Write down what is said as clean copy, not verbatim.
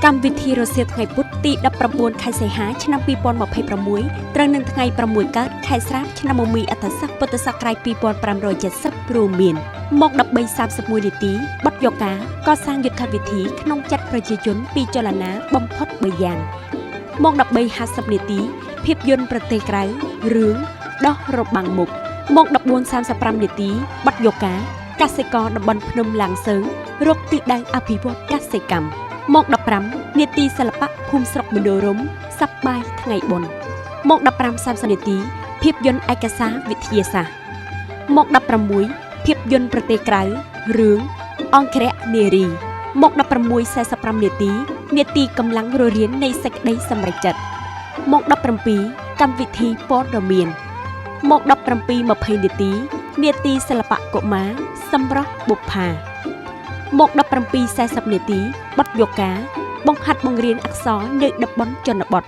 កម្មវិធីរសៀលថ្ងៃពុធទី19ខែសីហាឆ្នាំ2026ត្រូវនឹងថ្ងៃ6កើតខែស្រាបឆ្នាំមមីអត្តស័កពុទ្ធសករាជ2570រួមមានម៉ោង 13:31 នាទីបទយោការកសាងយុទ្ធវិធីក្នុងចិត្តប្រជាជនពីចលនាបំផុត3យ៉ាងម៉ោង 13:50 នាទីភាពយន្តប្រទេសក្រៅរឿងដោះរបាំងមុខម៉ោង 14:35 នាទីបទយោការកសិករតំបន់ភ្នំឡាងសើងរកទិសដៅអភិវឌ្ឍកសិកម្មម៉ោង 15 នាទីសិល្បៈភូមិស្រុកមណ្ឌលរំសប្បាយថ្ងៃបុណ្យម៉ោង 15:30 នាទីភាពយន្តឯកសារវិទ្យាសាស្ត្រម៉ោង 16 ភាពយន្តប្រទេសក្រៅរឿងអង្គរៈនារីម៉ោង 16:45 នាទីកម្លាំងររៀននៃសេចក្តីសម្រេចចិត្តម៉ោង 17 កម្មវិធីព័ត៌មានម៉ោង 17:20 នាទីសិល្បៈកុមារសម្រស់បុប្ផាម៉ោង 17:40 នាទីបទយោការបង្ហាត់បង្រៀនអក្សរនៅតំបន់ជនបទ